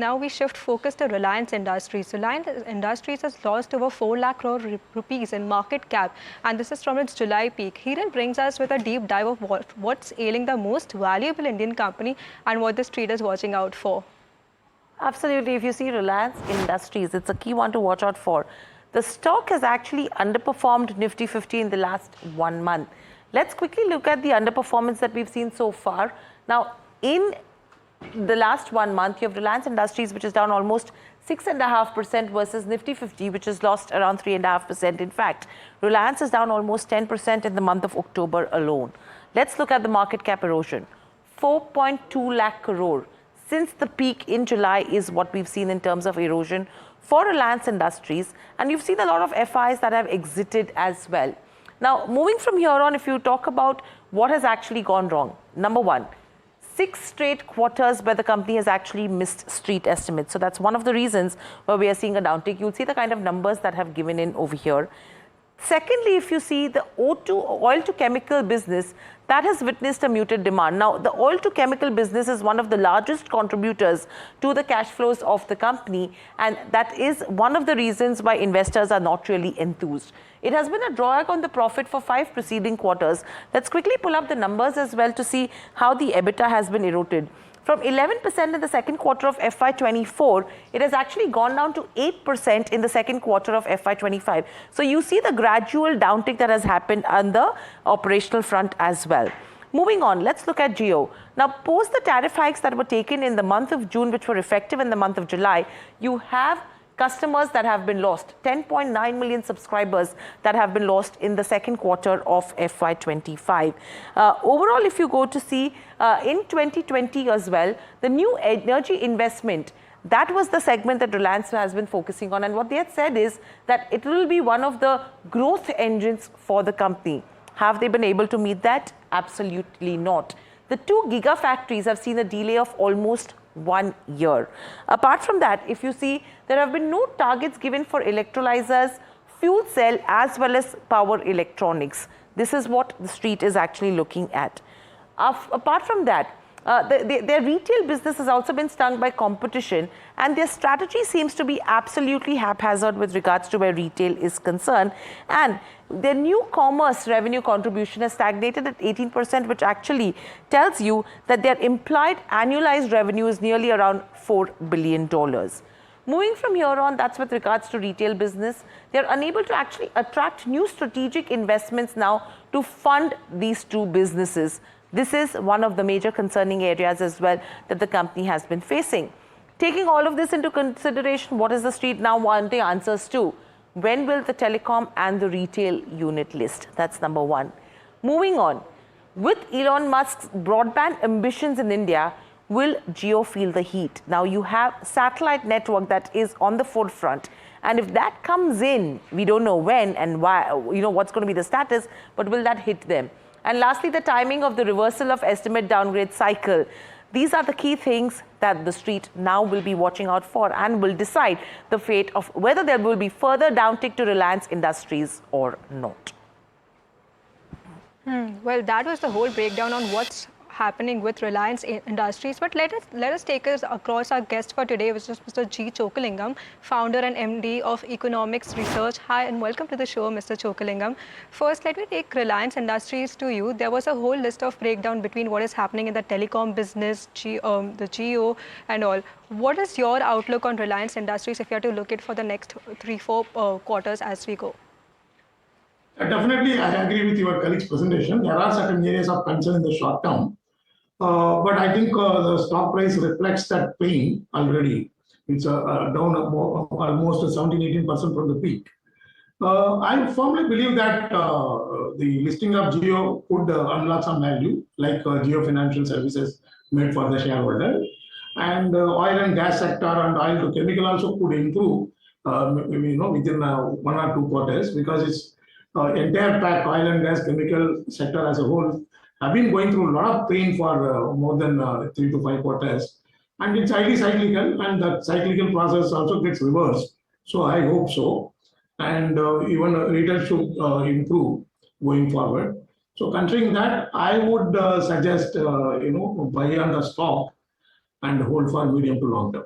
now we shift focus to Reliance Industries. Reliance Industries has lost over 4 lakh crore rupees in market cap, and this is from its July peak. Hiren brings us with a deep dive of what's ailing the most valuable Indian company and what the street is watching out for. Absolutely. If you see Reliance Industries, it's a key one to watch out for. The stock has actually underperformed Nifty 50 in the last 1 month. Let's quickly look at the underperformance that we've seen so far. Now, in the last 1 month, you have Reliance Industries, which is down almost 6.5% versus Nifty 50, which has lost around 3.5%. In fact, Reliance is down almost 10% in the month of October alone. Let's look at the market cap erosion. 4.2 lakh crore. Since the peak in July is what we've seen in terms of erosion for Reliance Industries, and you've seen a lot of FIs that have exited as well. Now, moving from here on, if you talk about what has actually gone wrong, number one, 6 straight quarters where the company has actually missed street estimates. So that's one of the reasons why we are seeing a downtick. You'll see the kind of numbers that have given in over here. Secondly, if you see the oil to chemical business, that has witnessed a muted demand. Now, the oil to chemical business is one of the largest contributors to the cash flows of the company, and that is one of the reasons why investors are not really enthused. It has been a drag on the profit for 5 preceding quarters. Let's quickly pull up the numbers as well to see how the EBITDA has been eroded. From 11% in the second quarter of FY24, it has actually gone down to 8% in the second quarter of FY25. So you see the gradual downtick that has happened on the operational front as well. Moving on, let's look at Jio. Now, post the tariff hikes that were taken in the month of June, which were effective in the month of July, you have customers that have been lost, 10.9 million subscribers that have been lost in the second quarter of FY25. Overall, if you go to see in 2020 as well, the new energy investment, that was the segment that Reliance has been focusing on. And what they had said is that it will be one of the growth engines for the company. Have they been able to meet that? Absolutely not. The 2 gigafactories have seen a delay of almost 1 year. Apart from that, if you see, there have been no targets given for electrolyzers, fuel cell, as well as power electronics. This is what the street is actually looking at. Apart from that, their retail business has also been stung by competition, and their strategy seems to be absolutely haphazard with regards to where retail is concerned. And their new commerce revenue contribution has stagnated at 18%, which actually tells you that their implied annualized revenue is nearly around $4 billion. Moving from here on, that's with regards to retail business. They're unable to actually attract new strategic investments now to fund these 2 businesses. This is one of the major concerning areas as well that the company has been facing. Taking all of this into consideration, what is the street now wanting answers to? When will the telecom and the retail unit list? That's number one. Moving on, with Elon Musk's broadband ambitions in India, will Jio feel the heat? Now you have satellite network that is on the forefront. And if that comes in, we don't know when and why, what's going to be the status, but will that hit them? And lastly, the timing of the reversal of estimate downgrade cycle. These are the key things that the street now will be watching out for and will decide the fate of whether there will be further downtick to Reliance Industries or not. Well, that was the whole breakdown on what's happening with Reliance Industries. But let us take us across our guest for today, which is Mr. G. Chokalingam, founder and MD of Economics Research. Hi, and welcome to the show, Mr. Chokalingam. First, let me take Reliance Industries to you. There was a whole list of breakdown between what is happening in the telecom business, the Jio and all. What is your outlook on Reliance Industries if you have to look at for the next 3-4 quarters as we go? Definitely, I agree with your colleague's presentation. There are certain areas of concern in the short term. But I think the stock price reflects that pain already. It's down almost 17-18% from the peak. I firmly believe that the listing of Jio could unlock some value, like Jio Financial Services made for the shareholder. And oil and gas sector and oil to chemical also could improve maybe, within 1 or 2 quarters, because it's entire pack, oil and gas chemical sector as a whole, have been going through a lot of pain for more than 3 to 5 quarters, and it's highly cyclical, and that cyclical process also gets reversed. So I hope so, and even retail should improve going forward. So considering that, I would suggest buy on the stock and hold for medium to long term.